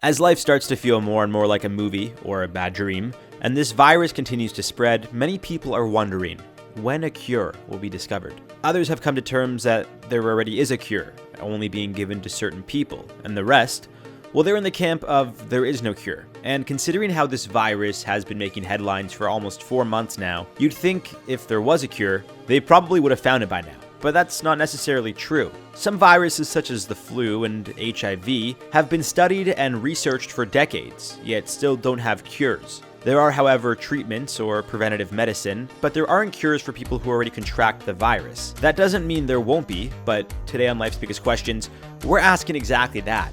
As life starts to feel more and more like a movie or a bad dream, and this virus continues to spread, many people are wondering when a cure will be discovered. Others have come to terms that there already is a cure, only being given to certain people, and the rest, well, they're in the camp of there is no cure. And considering how this virus has been making headlines for almost 4 months now, you'd think if there was a cure, they probably would have found it by now. But that's not necessarily true. Some viruses such as the flu and HIV have been studied and researched for decades, yet still don't have cures. There are, however, treatments or preventative medicine, but there aren't cures for people who already contract the virus. That doesn't mean there won't be, but today on Life's Biggest Questions, we're asking exactly that.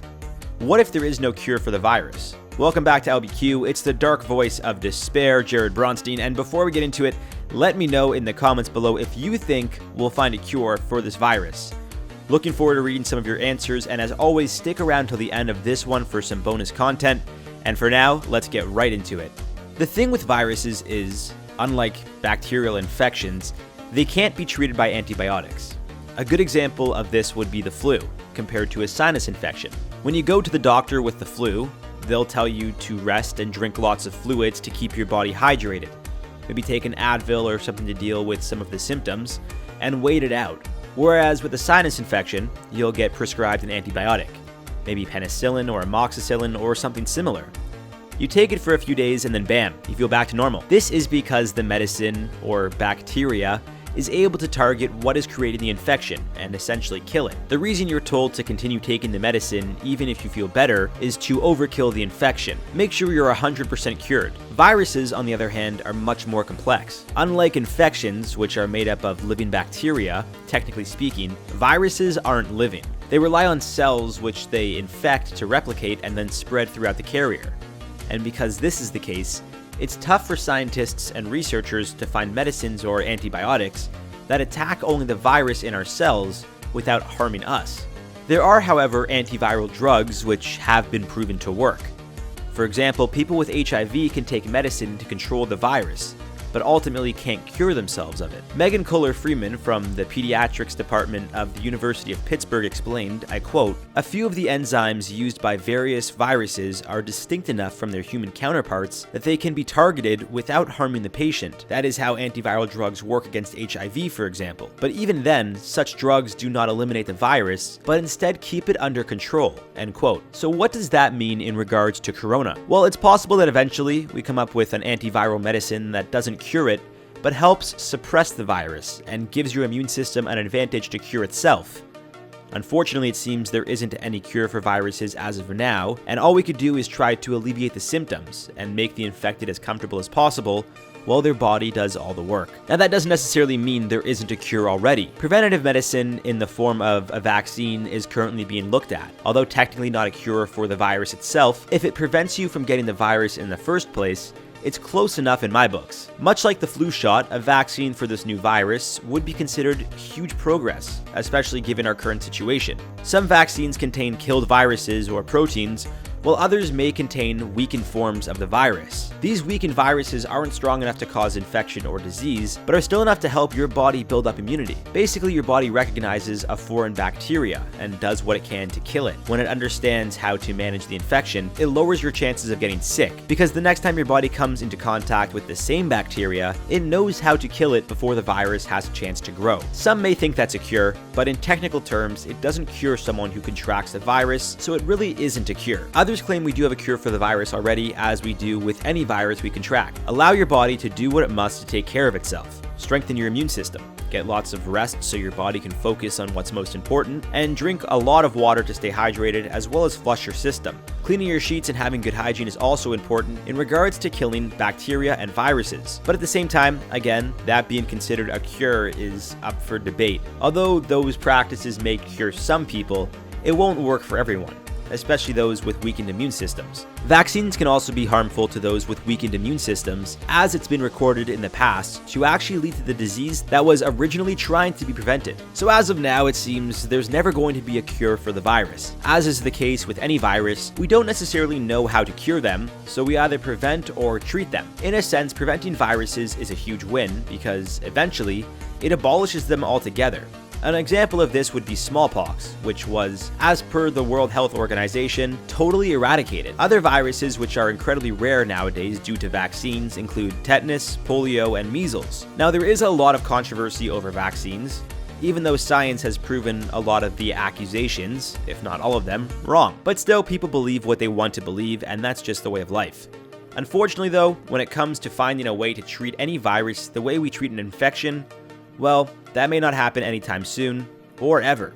What if there is no cure for the virus? Welcome back to LBQ. It's the dark voice of despair, Jared Bronstein, and before we get into it, let me know in the comments below if you think we'll find a cure for this virus. Looking forward to reading some of your answers, and as always, stick around till the end of this one for some bonus content. And for now, let's get right into it. The thing with viruses is, unlike bacterial infections, they can't be treated by antibiotics. A good example of this would be the flu, compared to a sinus infection. When you go to the doctor with the flu, they'll tell you to rest and drink lots of fluids to keep your body hydrated. Maybe take an Advil or something to deal with some of the symptoms, and wait it out. Whereas with a sinus infection, you'll get prescribed an antibiotic, maybe penicillin or amoxicillin or something similar. You take it for a few days and then bam, you feel back to normal. This is because the medicine, or bacteria, is able to target what is creating the infection and essentially kill it. The reason you're told to continue taking the medicine even if you feel better is to overkill the infection. Make sure you're 100% cured. Viruses, on the other hand, are much more complex. Unlike infections, which are made up of living bacteria, technically speaking, viruses aren't living. They rely on cells which they infect to replicate and then spread throughout the carrier. And because this is the case, it's tough for scientists and researchers to find medicines or antibiotics that attack only the virus in our cells without harming us. There are, however, antiviral drugs which have been proven to work. For example, people with HIV can take medicine to control the virus, but ultimately can't cure themselves of it. Megan Kohler-Freeman from the Pediatrics Department of the University of Pittsburgh explained, I quote, "A few of the enzymes used by various viruses are distinct enough from their human counterparts that they can be targeted without harming the patient. That is how antiviral drugs work against HIV, for example. But even then, such drugs do not eliminate the virus, but instead keep it under control." End quote. So what does that mean in regards to corona? Well, it's possible that eventually we come up with an antiviral medicine that doesn't cure it, but helps suppress the virus and gives your immune system an advantage to cure itself. Unfortunately, it seems there isn't any cure for viruses as of now, and all we could do is try to alleviate the symptoms and make the infected as comfortable as possible while their body does all the work. Now, that doesn't necessarily mean there isn't a cure already. Preventative medicine in the form of a vaccine is currently being looked at. Although technically not a cure for the virus itself, if it prevents you from getting the virus in the first place, it's close enough in my books. Much like the flu shot, a vaccine for this new virus would be considered huge progress, especially given our current situation. Some vaccines contain killed viruses or proteins, while others may contain weakened forms of the virus. These weakened viruses aren't strong enough to cause infection or disease, but are still enough to help your body build up immunity. Basically, your body recognizes a foreign bacteria and does what it can to kill it. When it understands how to manage the infection, it lowers your chances of getting sick, because the next time your body comes into contact with the same bacteria, it knows how to kill it before the virus has a chance to grow. Some may think that's a cure, but in technical terms, it doesn't cure someone who contracts the virus, so it really isn't a cure. Others claim we do have a cure for the virus already, as we do with any virus we contract. Allow your body to do what it must to take care of itself. Strengthen your immune system. Get lots of rest so your body can focus on what's most important, and drink a lot of water to stay hydrated, as well as flush your system. Cleaning your sheets and having good hygiene is also important in regards to killing bacteria and viruses. But at the same time, again, that being considered a cure is up for debate. Although those practices may cure some people, it won't work for everyone, especially those with weakened immune systems. Vaccines can also be harmful to those with weakened immune systems, as it's been recorded in the past to actually lead to the disease that was originally trying to be prevented. So as of now, it seems there's never going to be a cure for the virus. As is the case with any virus, we don't necessarily know how to cure them, so we either prevent or treat them. In a sense, preventing viruses is a huge win because eventually it abolishes them altogether. An example of this would be smallpox, which was, as per the World Health Organization, totally eradicated. Other viruses which are incredibly rare nowadays due to vaccines include tetanus, polio, and measles. Now, there is a lot of controversy over vaccines, even though science has proven a lot of the accusations, if not all of them, wrong. But still, people believe what they want to believe, and that's just the way of life. Unfortunately though, when it comes to finding a way to treat any virus the way we treat an infection, well, that may not happen anytime soon, or ever.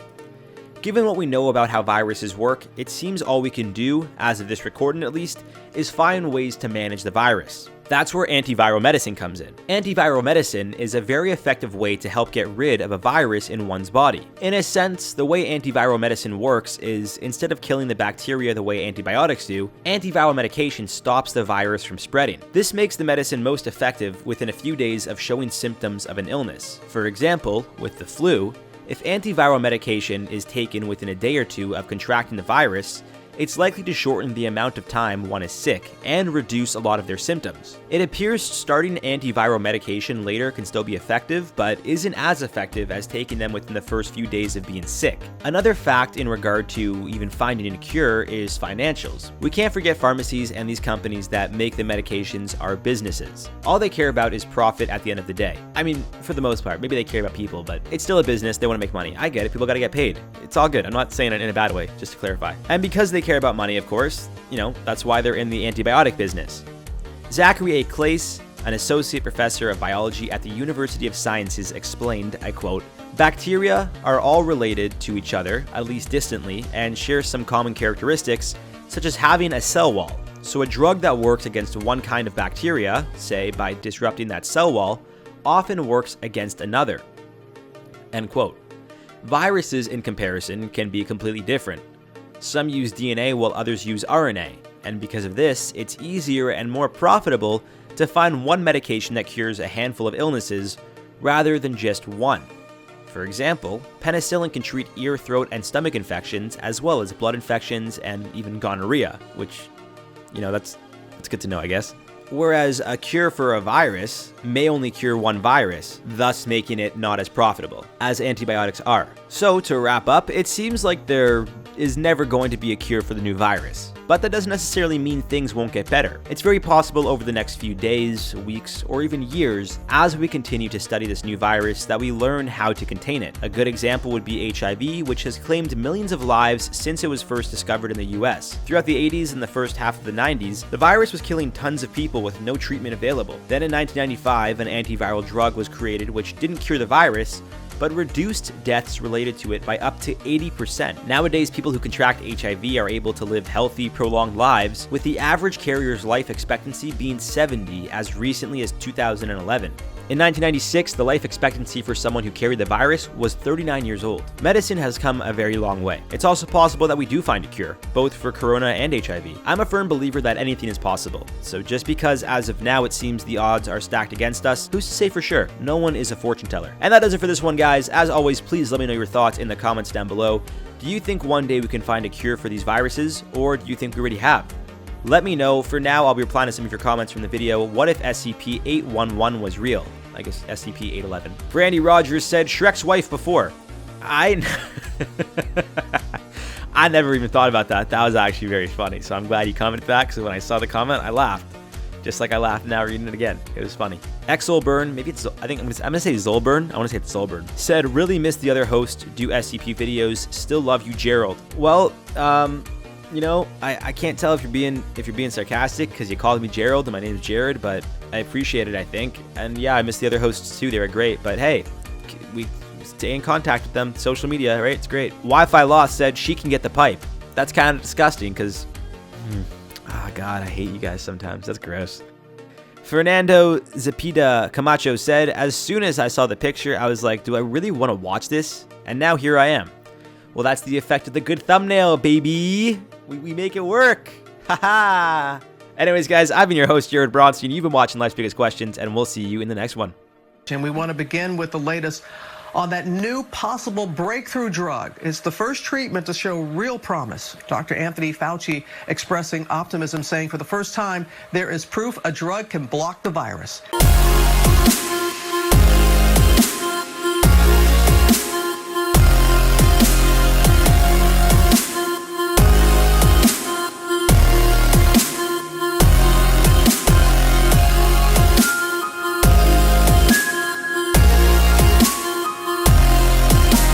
Given what we know about how viruses work, it seems all we can do, as of this recording at least, is find ways to manage the virus. That's where antiviral medicine comes in. Antiviral medicine is a very effective way to help get rid of a virus in one's body. In a sense, the way antiviral medicine works is, instead of killing the bacteria the way antibiotics do, antiviral medication stops the virus from spreading. This makes the medicine most effective within a few days of showing symptoms of an illness. For example, with the flu, if antiviral medication is taken within a day or two of contracting the virus, it's likely to shorten the amount of time one is sick and reduce a lot of their symptoms. It appears starting antiviral medication later can still be effective, but isn't as effective as taking them within the first few days of being sick. Another fact in regard to even finding a cure is financials. We can't forget pharmacies and these companies that make the medications are businesses. All they care about is profit at the end of the day. I mean, for the most part, maybe they care about people, but it's still a business, they want to make money. I get it, people gotta get paid. It's all good, I'm not saying it in a bad way, just to clarify. And because they care about money, of course, that's why they're in the antibiotic business. Zachary A. Clace, an associate professor of biology at the University of Sciences, explained, I quote, "Bacteria are all related to each other, at least distantly, and share some common characteristics, such as having a cell wall. So a drug that works against one kind of bacteria, say by disrupting that cell wall, often works against another." End quote. Viruses, in comparison, can be completely different. Some use DNA while others use RNA, and because of this, it's easier and more profitable to find one medication that cures a handful of illnesses rather than just one. For example, penicillin can treat ear, throat, and stomach infections, as well as blood infections and even gonorrhea, which, that's good to know, I guess. Whereas a cure for a virus may only cure one virus, thus making it not as profitable as antibiotics are. So to wrap up, it seems like there is never going to be a cure for the new virus. But that doesn't necessarily mean things won't get better. It's very possible over the next few days, weeks, or even years, as we continue to study this new virus, that we learn how to contain it. A good example would be HIV, which has claimed millions of lives since it was first discovered in the US. Throughout the 80s and the first half of the 90s, the virus was killing tons of people with no treatment available. Then in 1995, an antiviral drug was created which didn't cure the virus, but reduced deaths related to it by up to 80%. Nowadays, people who contract HIV are able to live healthy, prolonged lives, with the average carrier's life expectancy being 70 as recently as 2011. In 1996, the life expectancy for someone who carried the virus was 39 years old. Medicine has come a very long way. It's also possible that we do find a cure, both for corona and HIV. I'm a firm believer that anything is possible. So just because as of now it seems the odds are stacked against us, who's to say for sure? No one is a fortune teller. And that does it for this one, guys. As always, please let me know your thoughts in the comments down below. Do you think one day we can find a cure for these viruses, or do you think we already have? Let me know. For now, I'll be replying to some of your comments from the video. What if SCP-811 was real? I guess SCP-811. Brandy Rogers said Shrek's wife before. I never even thought about that. That was actually very funny. So I'm glad you commented that, because when I saw the comment, I laughed. Just like I laughed now reading it again. It was funny. Exolburn, maybe it's, I'm gonna say Zolburn. I want to say it's Zolburn. Said, really miss the other host. Do SCP videos. Still love you, Gerald. Well, I can't tell if you're being sarcastic because you called me Gerald and my name is Jared, but I appreciate it, I think. And yeah, I miss the other hosts too. They were great. But hey, we stay in contact with them. Social media, right? It's great. Wi-Fi Lost said she can get the pipe. That's kind of disgusting because, oh God, I hate you guys sometimes. That's gross. Fernando Zepeda Camacho said, as soon as I saw the picture, I was like, do I really want to watch this? And now here I am. Well, that's the effect of the good thumbnail, baby. We make it work. Haha. Anyways, guys, I've been your host, Jared Bronstein. You've been watching Life's Biggest Questions, and we'll see you in the next one. And we want to begin with the latest on that new possible breakthrough drug. It's the first treatment to show real promise. Dr. Anthony Fauci expressing optimism, saying for the first time, there is proof a drug can block the virus.